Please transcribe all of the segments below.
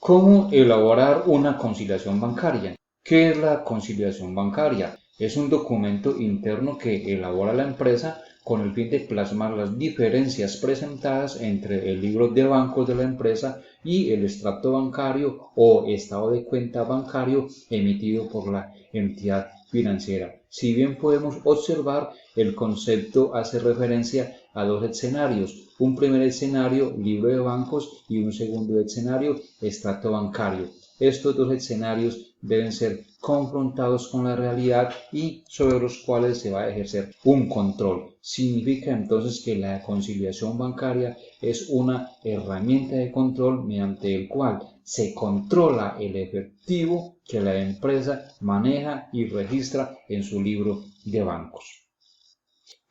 ¿Cómo elaborar una conciliación bancaria? ¿Qué es la conciliación bancaria? Es un documento interno que elabora la empresa con el fin de plasmar las diferencias presentadas entre el libro de bancos de la empresa y el extracto bancario o estado de cuenta bancario emitido por la entidad financiera. Si bien podemos observar, el concepto hace referencia a dos escenarios. Un primer escenario, libro de bancos, y un segundo escenario, extracto bancario. Estos dos escenarios deben ser confrontados con la realidad y sobre los cuales se va a ejercer un control. Significa entonces que la conciliación bancaria es una herramienta de control mediante el cual se controla el efectivo que la empresa maneja y registra en su libro de bancos.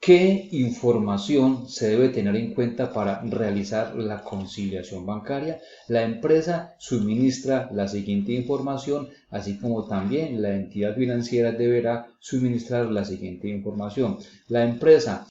¿Qué información se debe tener en cuenta para realizar la conciliación bancaria? La empresa suministra la siguiente información, así como también la entidad financiera deberá suministrar la siguiente información. La empresa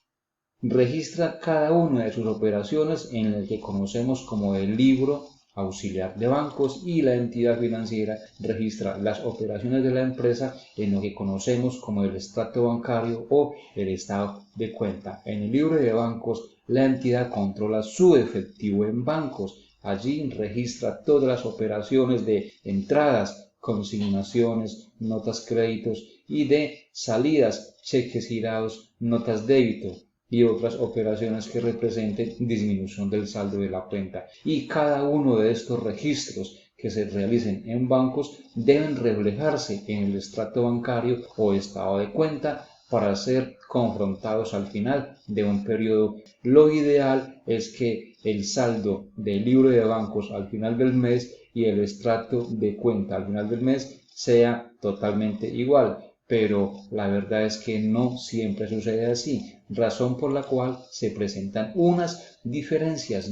registra cada una de sus operaciones en el que conocemos como el libro auxiliar de bancos, y la entidad financiera registra las operaciones de la empresa en lo que conocemos como el extracto bancario o el estado de cuenta. En el libro de bancos, la entidad controla su efectivo en bancos. Allí registra todas las operaciones de entradas, consignaciones, notas créditos, y de salidas, cheques girados, notas débito y otras operaciones que representen disminución del saldo de la cuenta. Y cada uno de estos registros que se realicen en bancos deben reflejarse en el extracto bancario o estado de cuenta para ser confrontados al final de un periodo. Lo ideal es que el saldo del libro de bancos al final del mes y el extracto de cuenta al final del mes sea totalmente igual, pero la verdad es que no siempre sucede así, razón por la cual se presentan unas diferencias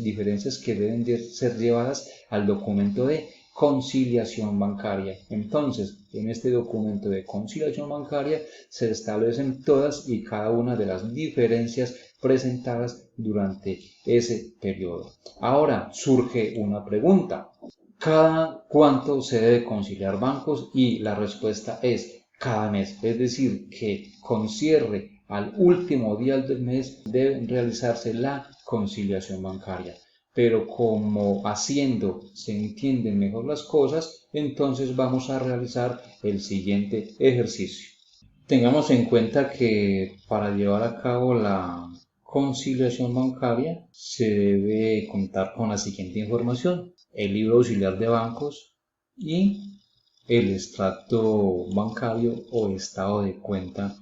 que deben de ser llevadas al documento de conciliación bancaria. Entonces, en este documento de conciliación bancaria se establecen todas y cada una de las diferencias presentadas durante ese periodo. Ahora surge una pregunta: ¿cada cuánto se debe conciliar bancos? Y la respuesta es cada mes, es decir, que con cierre al último día del mes debe realizarse la conciliación bancaria. Pero como haciendo se entienden mejor las cosas, entonces vamos a realizar el siguiente ejercicio. Tengamos en cuenta que para llevar a cabo la conciliación bancaria se debe contar con la siguiente información: el libro auxiliar de bancos y el extracto bancario o estado de cuenta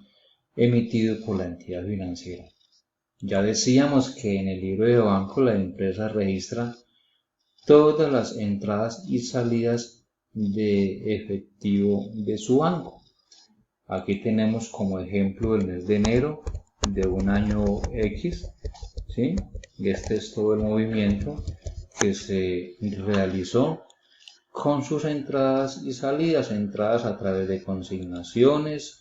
emitido por la entidad financiera. Ya decíamos que en el libro de banco la empresa registra todas las entradas y salidas de efectivo de su banco. Aquí tenemos como ejemplo el mes de enero de un año X, ¿sí? Y este es todo el movimiento que se realizó con sus entradas y salidas, entradas a través de consignaciones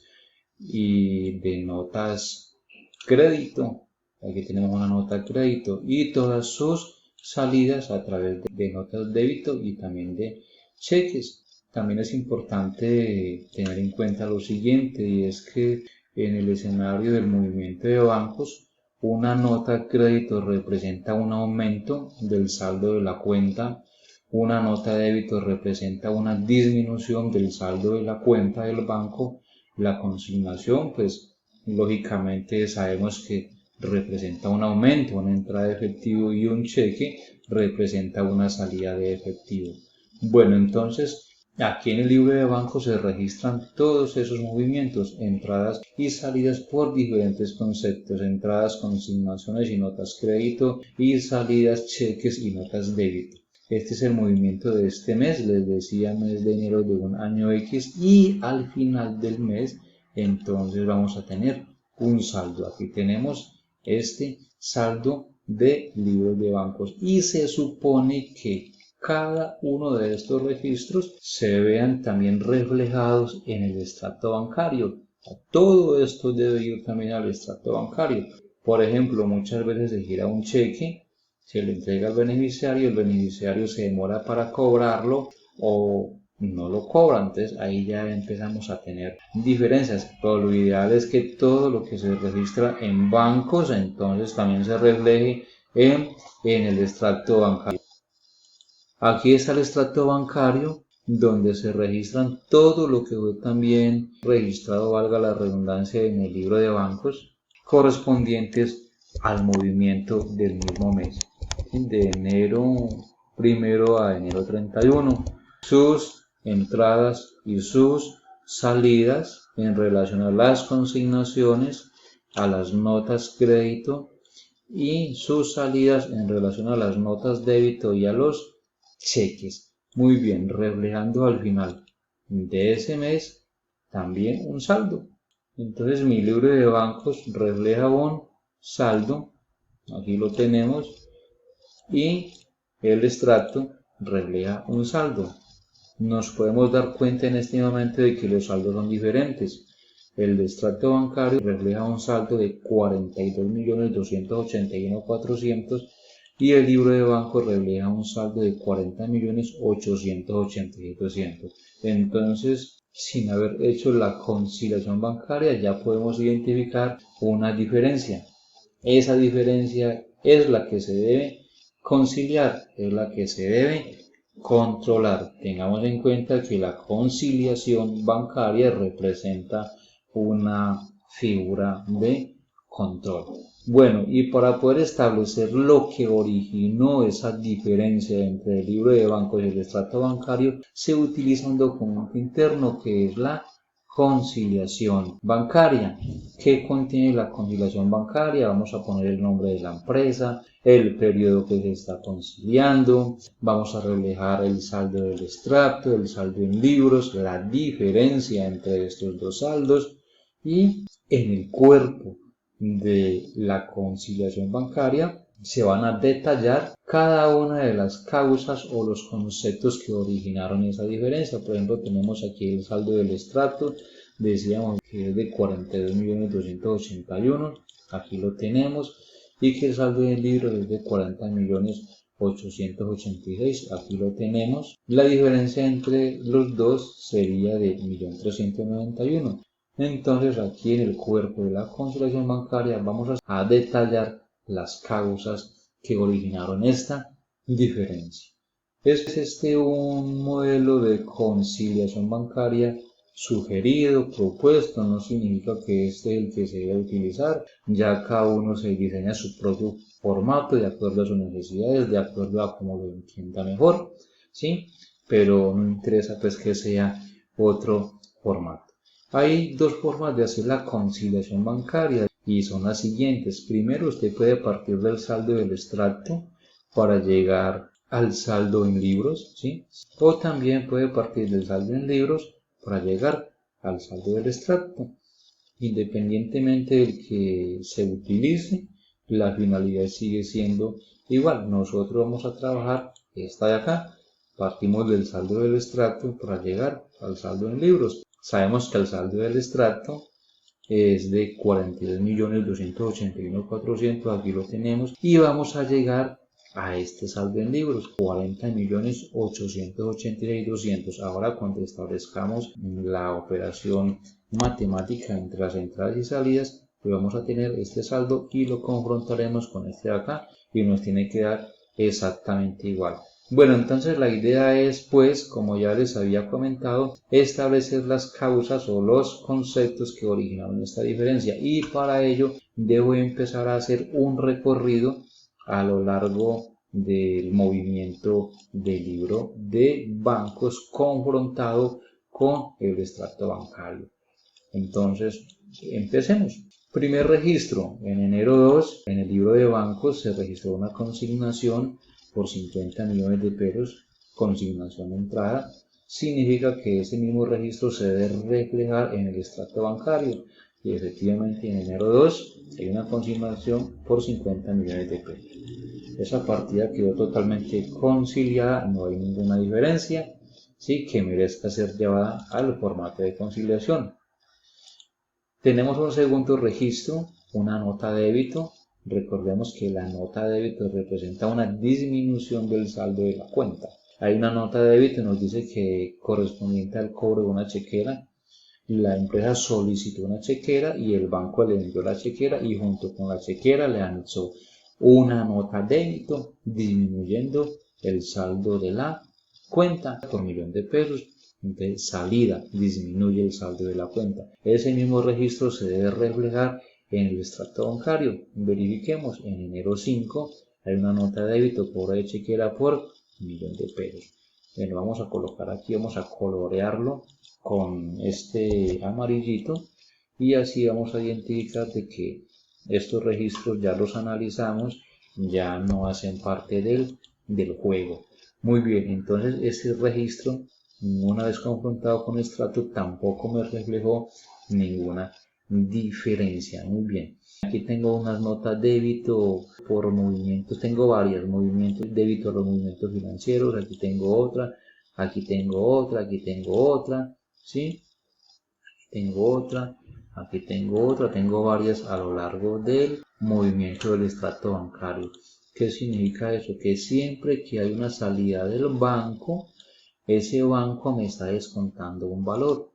y de notas crédito. Aquí tenemos una nota crédito, y todas sus salidas a través de notas débito y también de cheques. También es importante tener en cuenta lo siguiente, y es que en el escenario del movimiento de bancos, una nota crédito representa un aumento del saldo de la cuenta, una nota débito representa una disminución del saldo de la cuenta del banco. La consignación, pues lógicamente sabemos que representa un aumento, una entrada de efectivo, y un cheque representa una salida de efectivo. Bueno, entonces aquí en el libro de banco se registran todos esos movimientos, entradas y salidas por diferentes conceptos: entradas, consignaciones y notas crédito, y salidas, cheques y notas débito. Este es el movimiento de este mes, les decía, mes de enero de un año X, y al final del mes entonces vamos a tener un saldo. Aquí tenemos este saldo de libros de bancos, y se supone que cada uno de estos registros se vean también reflejados en el extracto bancario. Todo esto debe ir también al extracto bancario. Por ejemplo, muchas veces se gira un cheque, se le entrega al beneficiario, el beneficiario se demora para cobrarlo, o no lo cobra. Entonces ahí ya empezamos a tener diferencias, pero lo ideal es que todo lo que se registra en bancos entonces también se refleje en el extracto bancario. Aquí está el extracto bancario donde se registran todo lo que fue también registrado, valga la redundancia, en el libro de bancos correspondientes al movimiento del mismo mes, de enero 1 a enero 31, sus entradas y sus salidas en relación a las consignaciones, a las notas crédito y sus salidas en relación a las notas débito y a los cheques. Muy bien, reflejando al final de ese mes también un saldo. Entonces mi libro de bancos refleja un saldo, aquí lo tenemos, y el extracto refleja un saldo. Nos podemos dar cuenta en este momento de que los saldos son diferentes. El extracto bancario refleja un saldo de 42.281.400 y el libro de banco refleja un saldo de 40.886.200. Entonces, sin haber hecho la conciliación bancaria, ya podemos identificar una diferencia. Esa diferencia es la que se debe conciliar, es la que se debe controlar. Tengamos en cuenta que la conciliación bancaria representa una figura de control. Bueno, y para poder establecer lo que originó esa diferencia entre el libro de bancos y el extracto bancario, se utiliza un documento interno que es la conciliación bancaria. ¿Qué contiene la conciliación bancaria? Vamos a poner el nombre de la empresa, el periodo que se está conciliando, vamos a reflejar el saldo del extracto, el saldo en libros, la diferencia entre estos dos saldos, y en el cuerpo de la conciliación bancaria se van a detallar cada una de las causas o los conceptos que originaron esa diferencia. Por ejemplo, tenemos aquí el saldo del extracto, decíamos que es de 42.281.000, aquí lo tenemos, y que el saldo del libro es de 40.886.000, aquí lo tenemos. La diferencia entre los dos sería de 1.391.000. Entonces aquí en el cuerpo de la conciliación bancaria vamos a detallar las causas que originaron esta diferencia. ¿Es este un modelo de conciliación bancaria sugerido, propuesto? No significa que este es el que se debe utilizar. Ya cada uno se diseña su propio formato de acuerdo a sus necesidades, de acuerdo a cómo lo entienda mejor, ¿sí? Pero no interesa pues que sea otro formato. Hay dos formas de hacer la conciliación bancaria y son las siguientes. Primero, usted puede partir del saldo del extracto para llegar al saldo en libros, ¿sí? O también puede partir del saldo en libros para llegar al saldo del extracto. Independientemente del que se utilice, la finalidad sigue siendo igual. Nosotros vamos a trabajar esta de acá. Partimos del saldo del extracto para llegar al saldo en libros. Sabemos que el saldo del extracto es de 42.281.400, aquí lo tenemos, y vamos a llegar a este saldo en libros, 40.886.200. Ahora, cuando establezcamos la operación matemática entre las entradas y salidas, pues vamos a tener este saldo y lo confrontaremos con este de acá y nos tiene que dar exactamente igual. Bueno, entonces la idea es, pues, como ya les había comentado, establecer las causas o los conceptos que originaron esta diferencia, y para ello debo empezar a hacer un recorrido a lo largo del movimiento del libro de bancos confrontado con el extracto bancario. Entonces, empecemos. Primer registro, en enero 2, en el libro de bancos se registró una consignación por 50 millones de pesos, consignación de entrada. Significa que ese mismo registro se debe reflejar en el extracto bancario, y efectivamente en enero 2 hay una consignación por 50 millones de pesos. Esa partida quedó totalmente conciliada, no hay ninguna diferencia, ¿sí?, que merezca ser llevada al formato de conciliación. Tenemos un segundo registro, una nota de débito. Recordemos que la nota de débito representa una disminución del saldo de la cuenta. Hay una nota de débito que nos dice que correspondiente al cobro de una chequera. La empresa solicitó una chequera y el banco le envió la chequera y junto con la chequera le anexó una nota de débito disminuyendo el saldo de la cuenta por $1.000.000. Entonces, salida disminuye el saldo de la cuenta. Ese mismo registro se debe reflejar en el extracto bancario. Verifiquemos, en enero 5 hay una nota de débito cobro de chequera por $1.000.000. Bueno, vamos a colocar aquí, vamos a colorearlo con este amarillito y así vamos a identificar de que estos registros ya los analizamos, ya no hacen parte del juego. Muy bien, entonces este registro, una vez confrontado con el extracto, tampoco me reflejó ninguna diferencia. Muy bien, aquí tengo unas notas débito por movimientos, tengo varios movimientos débito a los movimientos financieros, aquí tengo otra, aquí tengo otra, aquí tengo otra, ¿sí? Tengo otra, aquí tengo otra, tengo varias a lo largo del movimiento del extracto bancario. ¿Qué significa eso? Que siempre que hay una salida del banco, ese banco me está descontando un valor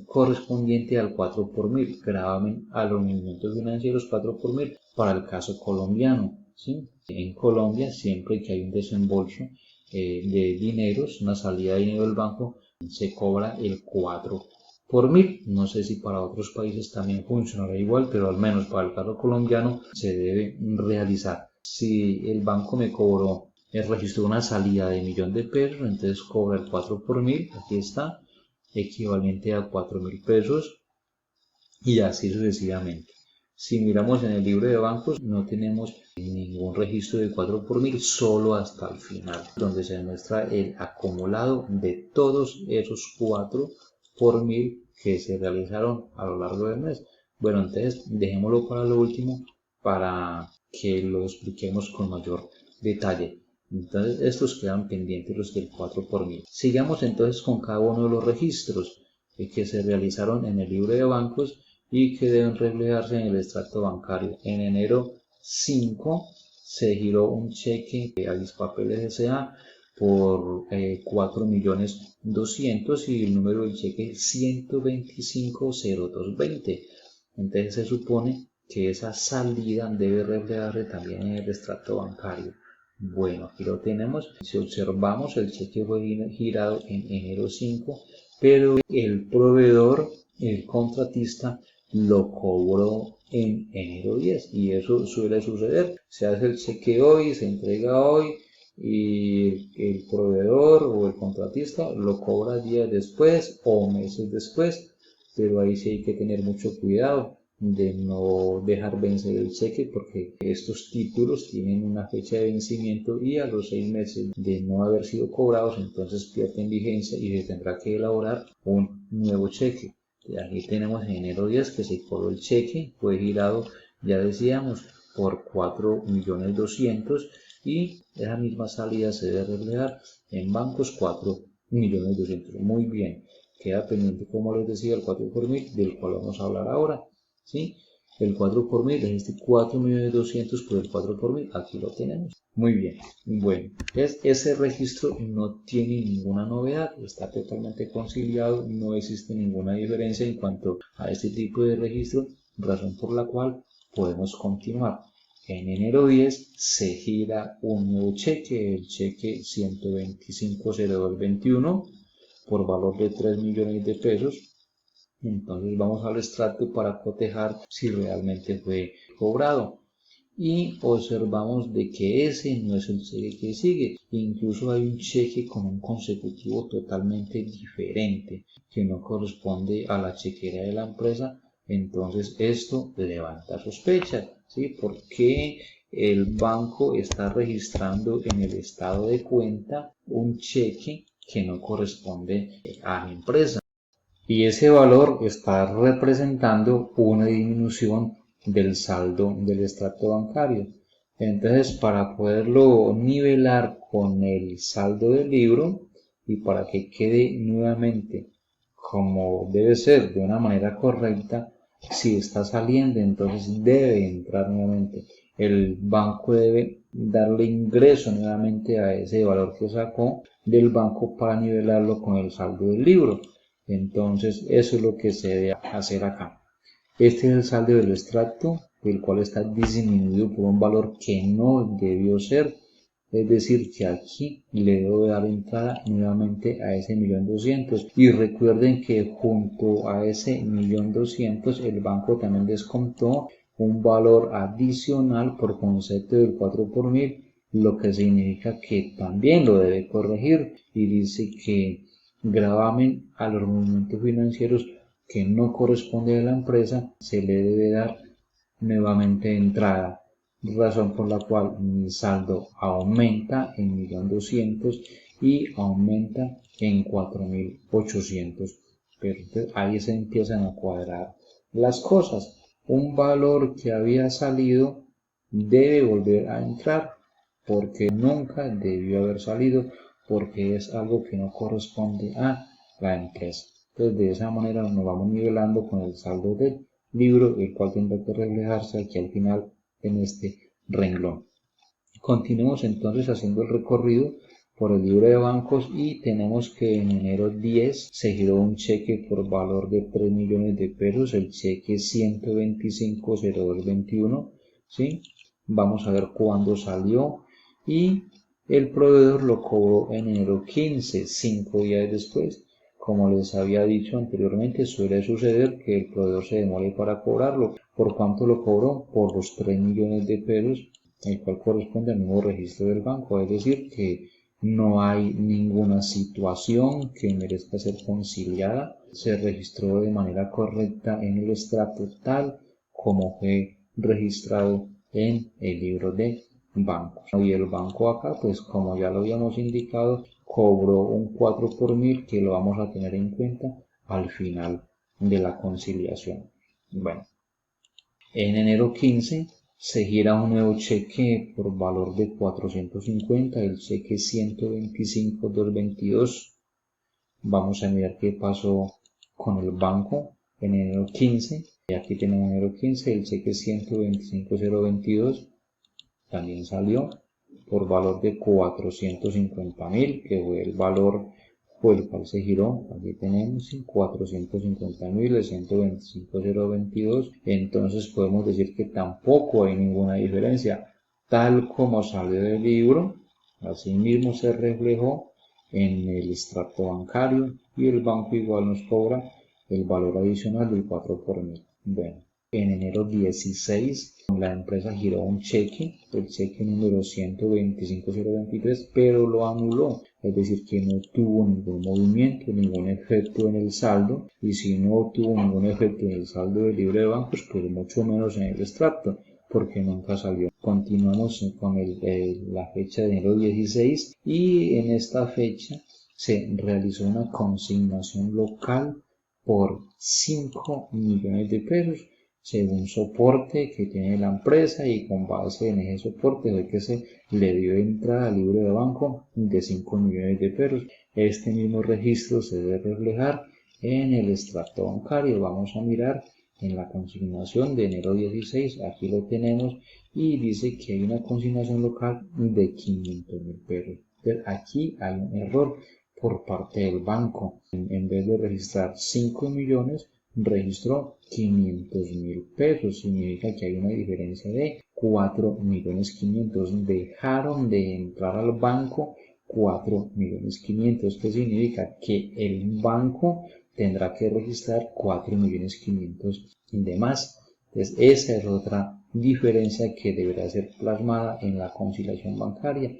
correspondiente al 4 por mil, gravamen a los movimientos financieros 4 por mil para el caso colombiano, ¿sí? En Colombia, siempre que hay un desembolso de dineros, una salida de dinero del banco, se cobra el 4 por mil. No sé si para otros países también funcionará igual, pero al menos para el caso colombiano se debe realizar. Si el banco me cobró el registro de una salida de $1.000.000, entonces cobra el 4 por mil, aquí está, equivalente a $4.000 y así sucesivamente. Si miramos en el libro de bancos, no tenemos ningún registro de 4 por mil, solo hasta el final, donde se muestra el acumulado de todos esos 4 por mil que se realizaron a lo largo del mes. Bueno, entonces dejémoslo para lo último para que lo expliquemos con mayor detalle. Entonces estos quedan pendientes, los del 4 por mil. Sigamos entonces con cada uno de los registros que se realizaron en el libro de bancos y que deben reflejarse en el extracto bancario. En enero 5 se giró un cheque a Dispapeles S.A. por 4.200.000 y el número del cheque es 1250220. Entonces se supone que esa salida debe reflejarse también en el extracto bancario. Bueno, aquí lo tenemos. Si observamos, el cheque fue girado en enero 5, pero el proveedor, el contratista, lo cobró en enero 10 y eso suele suceder. Se hace el cheque hoy, se entrega hoy y el proveedor o el contratista lo cobra días después o meses después, pero ahí sí hay que tener mucho cuidado de no dejar vencer el cheque porque estos títulos tienen una fecha de vencimiento y a los 6 meses de no haber sido cobrados entonces pierden vigencia y se tendrá que elaborar un nuevo cheque. Y aquí tenemos en enero 10 que se cobró el cheque, fue girado, ya decíamos, por 4.200.000 y esa misma salida se debe reflejar en bancos 4.200.000. Muy bien, queda pendiente, como les decía, el 4 por mil, del cual vamos a hablar ahora. ¿Sí? El 4 por mil es este 4.200.000 por el 4 por mil, aquí lo tenemos. Muy bien, bueno, ese registro no tiene ninguna novedad, está totalmente conciliado, no existe ninguna diferencia en cuanto a este tipo de registro, razón por la cual podemos continuar. En enero 10 se gira un nuevo cheque, el cheque 1250221 por valor de 3 millones de pesos. Entonces vamos al extracto para cotejar si realmente fue cobrado y observamos de que ese no es el cheque que sigue. Incluso hay un cheque con un consecutivo totalmente diferente que no corresponde a la chequera de la empresa. Entonces esto levanta sospechas, ¿sí? Porque el banco está registrando en el estado de cuenta un cheque que no corresponde a la empresa. Y ese valor está representando una disminución del saldo del extracto bancario. Entonces, para poderlo nivelar con el saldo del libro y para que quede nuevamente como debe ser de una manera correcta, si está saliendo, entonces debe entrar nuevamente el banco debe darle ingreso nuevamente a ese valor que sacó del banco para nivelarlo con el saldo del libro. Entonces eso es lo que se debe hacer acá. Este es el saldo del extracto, el cual está disminuido por un valor que no debió ser. Es decir, que aquí le debo dar entrada nuevamente a ese 1.200.000. Y recuerden que junto a ese 1.200.000 el banco también descontó un valor adicional por concepto del 4 por 1000, lo que significa que también lo debe corregir y dice que gravamen a los movimientos financieros que no corresponde a la empresa se le debe dar nuevamente entrada, razón por la cual mi saldo aumenta en 1.200.000 y aumenta en 4.800. Pero entonces ahí se empiezan a cuadrar las cosas. Un valor que había salido debe volver a entrar porque nunca debió haber salido, porque es algo que no corresponde a la empresa. Entonces de esa manera nos vamos nivelando con el saldo del libro, el cual tendrá que reflejarse aquí al final en este renglón. Continuemos entonces haciendo el recorrido por el libro de bancos y tenemos que en enero 10 se giró un cheque por valor de 3 millones de pesos, el cheque 125.0221, ¿sí? Vamos a ver cuándo salió y el proveedor lo cobró en enero 15, 5 días después. Como les había dicho anteriormente, suele suceder que el proveedor se demore para cobrarlo. ¿Por cuánto lo cobró? Por los 3 millones de pesos, el cual corresponde al nuevo registro del banco. Es decir, que no hay ninguna situación que merezca ser conciliada. Se registró de manera correcta en el extracto tal como fue registrado en el libro de bancos. Y el banco acá, pues como ya lo habíamos indicado, cobró un 4 por 1000 que lo vamos a tener en cuenta al final de la conciliación. Bueno, en enero 15 se gira un nuevo cheque por valor de 450, el cheque 125.222. Vamos a mirar qué pasó con el banco en enero 15. Y aquí tenemos enero 15, el cheque 125.022 también salió por valor de 450.000, que fue el valor por el cual se giró. Aquí tenemos 450.000 de 125.022. Entonces podemos decir que tampoco hay ninguna diferencia. Tal como salió del libro, así mismo se reflejó en el extracto bancario y el banco igual nos cobra el valor adicional del 4 por 1000. Bueno, en enero 16 la empresa giró un cheque, el cheque número 125.023, pero lo anuló, es decir que no tuvo ningún movimiento, ningún efecto en el saldo, y si no tuvo ningún efecto en el saldo del libro de bancos, pues mucho menos en el extracto, porque nunca salió. Continuamos con la fecha de enero 16 y en esta fecha se realizó una consignación local por 5 millones de pesos según soporte que tiene la empresa, y con base en ese soporte fue que se le dio entrada al libro de banco de 5 millones de pesos. Este mismo registro se debe reflejar en el extracto bancario. Vamos a mirar en la consignación de enero 16, aquí lo tenemos y dice que hay una consignación local de 500.000 pesos. Entonces, aquí hay un error por parte del banco. En vez de registrar 5 millones, registró 500.000 pesos. Significa que hay una diferencia de 4.500.000. Dejaron de entrar al banco 4.500.000. ¿Qué significa? Que el banco tendrá que registrar 4.500.000 de más. Entonces esa es otra diferencia que deberá ser plasmada en la conciliación bancaria.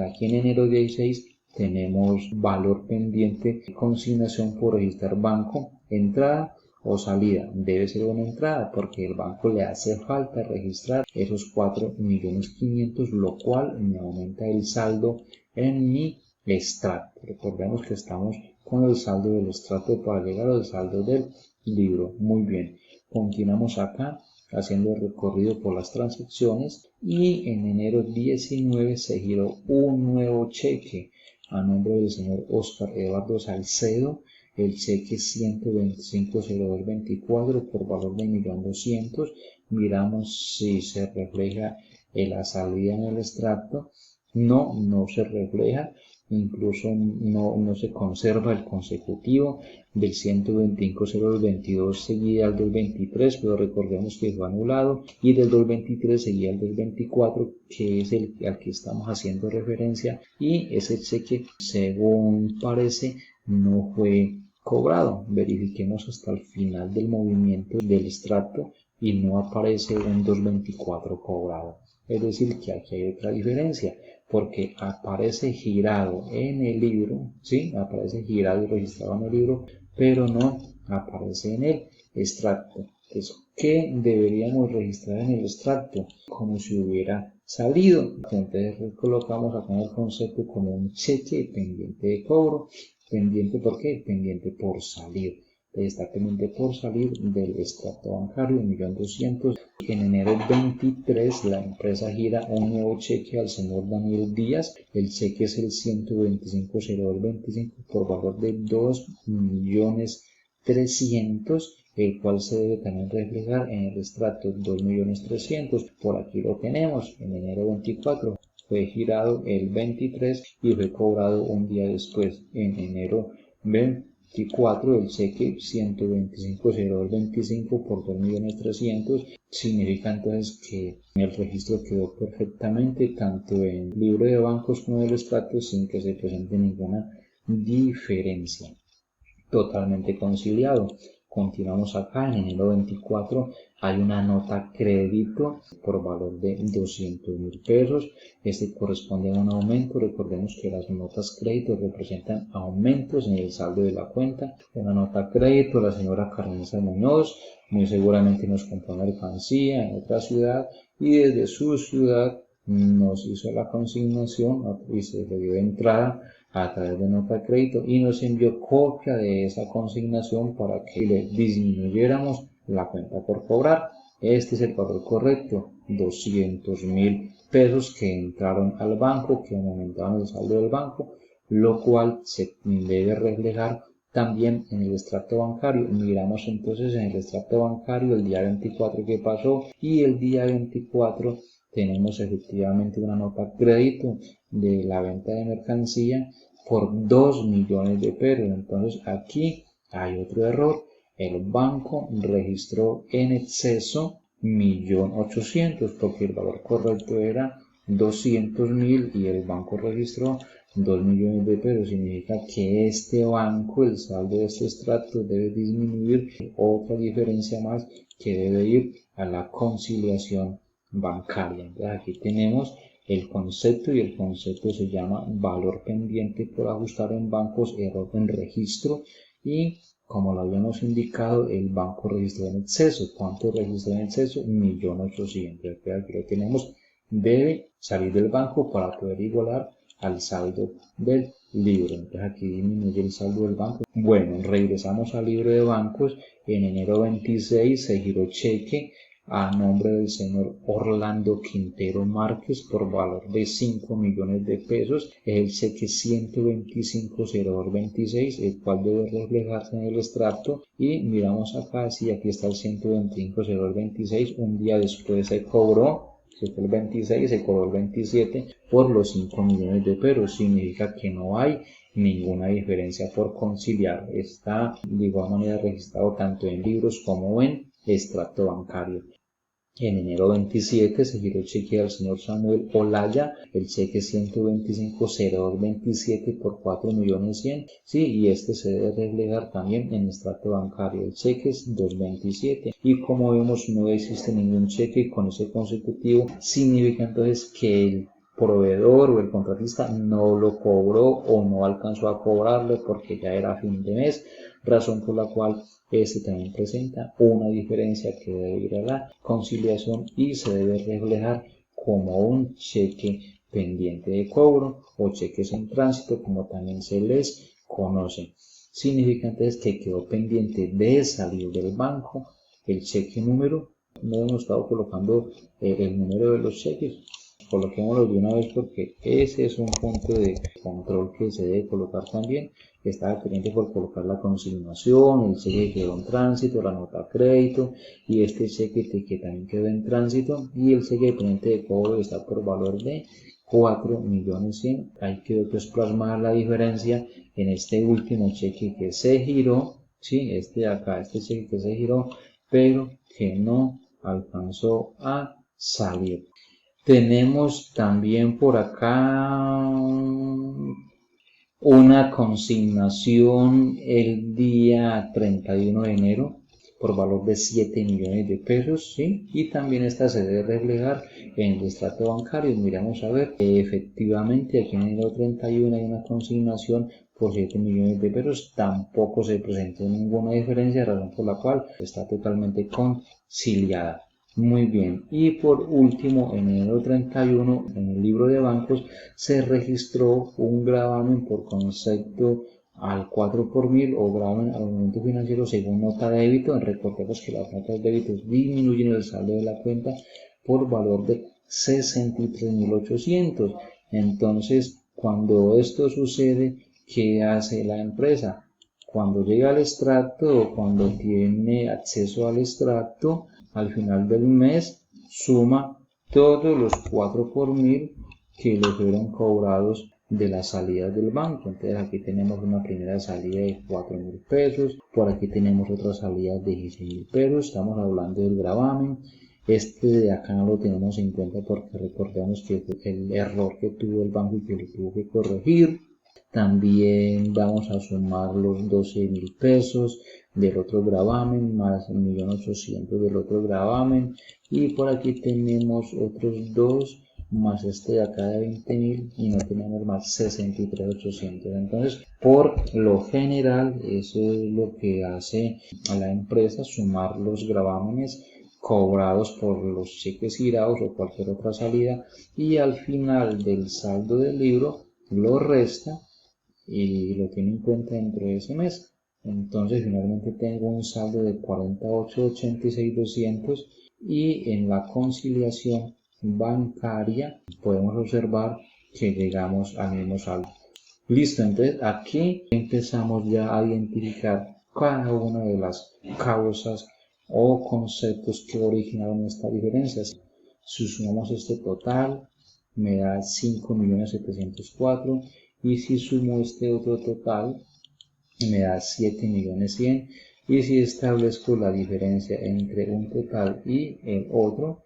Aquí en enero 16 tenemos valor pendiente, consignación por registrar banco, entrada o salida. Debe ser una entrada porque el banco le hace falta registrar esos 4.500.000, lo cual me aumenta el saldo en mi extracto. Recordemos que estamos con el saldo del extracto para llegar al saldo del libro. Muy bien, continuamos acá haciendo el recorrido por las transacciones y en enero 19 se giró un nuevo cheque a nombre del señor Oscar Eduardo Salcedo, el cheque 125.0224 por valor de 1.200.000. Miramos si se refleja la salida en el extracto no se refleja, incluso no se conserva el consecutivo del 125.0 del 22 seguía al del 23, pero recordemos que fue anulado, y del 223 seguía al del 24, que es el al que estamos haciendo referencia, y ese cheque, según parece, no fue cobrado. Verifiquemos hasta el final del movimiento del extracto y no aparece un 224 cobrado. Es decir, que aquí hay otra diferencia, porque aparece girado en el libro, ¿sí? Aparece girado y registrado en el libro, pero no aparece en el extracto. Entonces, ¿qué deberíamos registrar en el extracto? Como si hubiera salido. Entonces colocamos acá en el concepto como un cheque pendiente de cobro. ¿Pendiente por qué? Pendiente por salir. Está pendiente por salir del extracto bancario, 1.200.000. En enero 23 la empresa gira un nuevo cheque al señor Daniel Díaz. El cheque es el 125.025 por valor de 2.300.000, el cual se debe también reflejar en el extracto 2.300.000. Por aquí lo tenemos, en enero 24. Fue girado el 23 y fue cobrado un día después, en enero 24, el cheque 125.025 por 2.300.000. Significa entonces que el registro quedó perfectamente tanto en el libro de bancos como en el extracto sin que se presente ninguna diferencia. Totalmente conciliado. Continuamos acá, en enero 24 hay una nota crédito por valor de 200.000 pesos. Este corresponde a un aumento. Recordemos que las notas crédito representan aumentos en el saldo de la cuenta. Una nota crédito, la señora Carmenza Muñoz muy seguramente nos compró mercancía en otra ciudad y desde su ciudad nos hizo la consignación y se le dio entrada a través de nota de crédito y nos envió copia de esa consignación para que le disminuyéramos la cuenta por cobrar. Este es el valor correcto, 200.000 pesos que entraron al banco, que aumentaron el saldo del banco, lo cual se debe reflejar también en el extracto bancario. Miramos entonces en el extracto bancario el día 24 que pasó, y el día 24 tenemos efectivamente una nota crédito de la venta de mercancía por 2 millones de pesos. Entonces aquí hay otro error. El banco registró en exceso 1.800.000 porque el valor correcto era 200.000 y el banco registró 2 millones de pesos. Significa que este banco, el saldo de este extracto debe disminuir. Otra diferencia más que debe ir a la conciliación bancaria. Entonces aquí tenemos el concepto, y el concepto se llama valor pendiente por ajustar en bancos, error en registro, y como lo habíamos indicado, el banco registró en exceso. ¿Cuánto registró en exceso? 1.800.000. Aquí lo tenemos. Debe salir del banco para poder igualar al saldo del libro. Entonces aquí disminuye el saldo del banco. Bueno, regresamos al libro de bancos. En enero 26 se giró cheque a nombre del señor Orlando Quintero Márquez por valor de 5 millones de pesos. El cheque 125.026, el cual debe reflejarse en el extracto, y miramos acá, si aquí está el 125.026, un día después se cobró. Se fue el 26, se cobró el 27 por los 5 millones de pesos. Significa que no hay ninguna diferencia por conciliar. Está de igual manera registrado tanto en libros como en extracto bancario. En enero 27 se giró cheque al señor Samuel Olaya, el cheque 125.027 por 4.100.000, sí, y este se debe reflejar también en extracto bancario. El cheque es 227, y como vemos no existe ningún cheque con ese consecutivo. Significa entonces que el proveedor o el contratista no lo cobró o no alcanzó a cobrarlo porque ya era fin de mes, razón por la cual este también presenta una diferencia que debe ir a la conciliación y se debe reflejar como un cheque pendiente de cobro o cheques en tránsito, como también se les conoce. Significa entonces que quedó pendiente de salir del banco el cheque número. No hemos estado colocando el número de los cheques. Coloquémoslo de una vez porque ese es un punto de control que se debe colocar también. estaba pendiente por colocar la consignación, el cheque que quedó en tránsito, la nota de crédito y este cheque que también quedó en tránsito y el cheque pendiente de cobro está por valor de 4.100.000. Ahí quedó pues plasmada la diferencia en este último cheque que se giró, ¿sí? Este de acá, este cheque que se giró, pero que no alcanzó a salir. Tenemos también por acá una consignación el día 31 de enero por valor de 7 millones de pesos, ¿sí? Y también esta se debe reflejar en el extracto bancario. Miramos a ver, efectivamente aquí en enero 31 hay una consignación por 7 millones de pesos, tampoco se presentó ninguna diferencia, razón por la cual está totalmente conciliada. Muy bien, y por último, en enero 31, en el libro de bancos, se registró un gravamen por concepto al 4 por mil o gravamen al momento financiero según nota de débito. Recordemos que las notas de débito disminuyen el saldo de la cuenta por valor de 63.800. Entonces, cuando esto sucede, ¿qué hace la empresa? Cuando llega al extracto o cuando tiene acceso al extracto, al final del mes suma todos los 4 por mil que le fueron cobrados de las salidas del banco. Entonces aquí tenemos una primera salida de 4.000 pesos, por aquí tenemos otra salida de 16.000 pesos, estamos hablando del gravamen. Este de acá no lo tenemos en cuenta porque recordemos que fue el error que tuvo el banco y que lo tuvo que corregir. También vamos a sumar los 12.000 pesos del otro gravamen más 1.800.000 del otro gravamen y por aquí tenemos otros dos más este de acá de 20.000 y no tenemos más 63.800. Entonces, por lo general, eso es lo que hace a la empresa, sumar los gravámenes cobrados por los cheques girados o cualquier otra salida y al final del saldo del libro lo resta y lo tiene en cuenta dentro de ese mes. Entonces finalmente tengo un saldo de 48.86.200 y en la conciliación bancaria podemos observar que llegamos al mismo saldo. Listo, entonces aquí empezamos ya a identificar cada una de las causas o conceptos que originaron estas diferencias. Si sumamos este total me da 5.704.000 y si sumo este otro total me da 7.100.000 y si establezco la diferencia entre un total y el otro,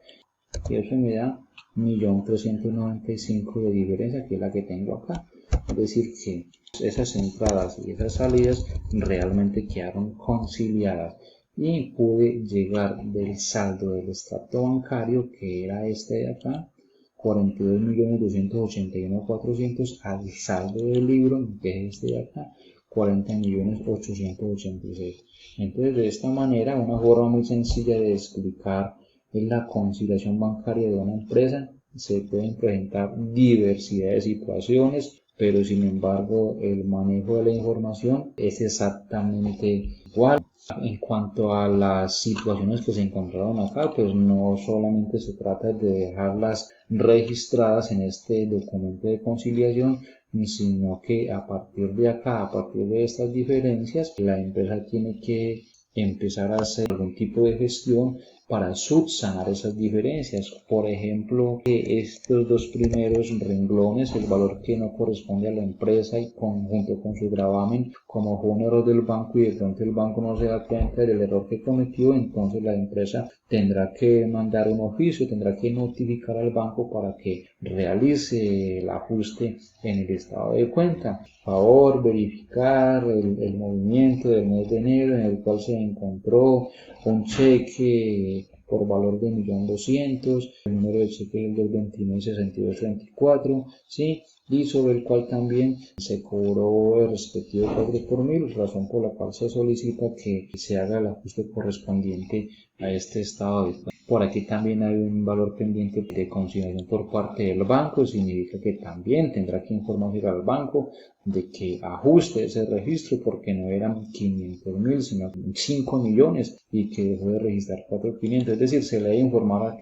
eso me da 1.395.000 de diferencia, que es la que tengo acá. Es decir, que esas entradas y esas salidas realmente quedaron conciliadas y pude llegar del saldo del extracto bancario, que era este de acá, 42.281.400, al saldo del libro, que es este de acá, 40.886.000. Entonces, de esta manera, una forma muy sencilla de explicar la conciliación bancaria de una empresa, se pueden presentar diversidad de situaciones, pero sin embargo el manejo de la información es exactamente igual. En cuanto a las situaciones que se encontraron acá, pues no solamente se trata de dejarlas registradas en este documento de conciliación, sino que a partir de acá, a partir de estas diferencias, la empresa tiene que empezar a hacer algún tipo de gestión para subsanar esas diferencias. Por ejemplo, que estos dos primeros renglones, el valor que no corresponde a la empresa y junto con su gravamen, como fue un error del banco y de pronto el banco no se da cuenta del error que cometió, entonces la empresa tendrá que mandar un oficio, tendrá que notificar al banco para que realice el ajuste en el estado de cuenta. Por favor, verificar el movimiento del mes de enero en el cual se encontró un cheque por valor de 1.200.000, el número de cheque es el 229.6224, ¿sí? Y sobre el cual también se cobró el respectivo 4 por mil, razón por la cual se solicita que se haga el ajuste correspondiente a este estado de cuenta. Por aquí también hay un valor pendiente de consignación por parte del banco, significa que también tendrá que informar al banco de que ajuste ese registro porque no eran 500.000 sino 5 millones y que dejó de registrar 4.500.000, es decir, se le debe informar al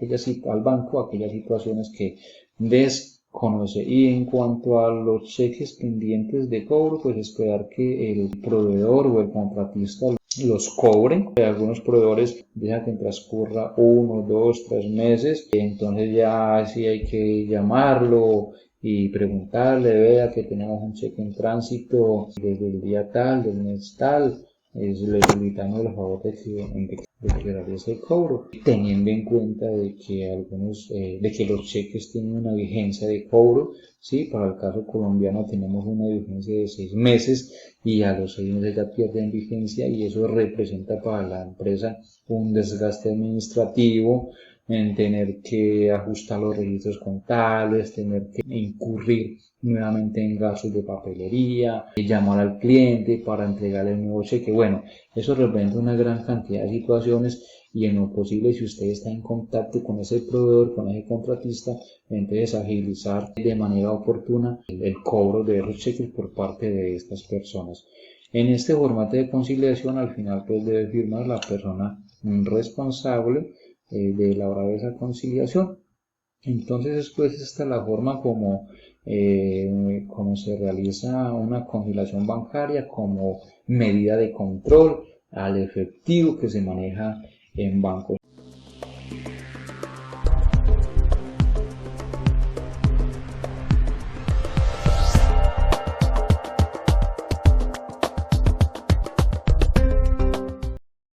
banco aquellas situaciones que conocer. Y en cuanto a los cheques pendientes de cobro, pues esperar que el proveedor o el contratista los cobre. Algunos proveedores dejan que transcurra 1, 2, 3 meses, entonces ya sí hay que llamarlo y preguntarle, vea que tenemos un cheque en tránsito desde el día tal, del mes tal, le solicitamos el favor de que realice el cobro, teniendo en cuenta de que de que los cheques tienen una vigencia de cobro. Sí, para el caso colombiano tenemos una vigencia de 6 meses y a los 6 meses ya pierden vigencia, y eso representa para la empresa un desgaste administrativo en tener que ajustar los registros contables, tener que incurrir nuevamente en gastos de papelería, llamar al cliente para entregarle el nuevo cheque. Bueno, eso representa una gran cantidad de situaciones, y en lo posible, si usted está en contacto con ese proveedor, con ese contratista, entonces agilizar de manera oportuna el cobro de esos cheques por parte de estas personas. En este formato de conciliación, al final pues debe firmar la persona responsable de elaborar esa conciliación. Entonces, pues esta es la forma como se realiza una conciliación bancaria como medida de control al efectivo que se maneja en bancos.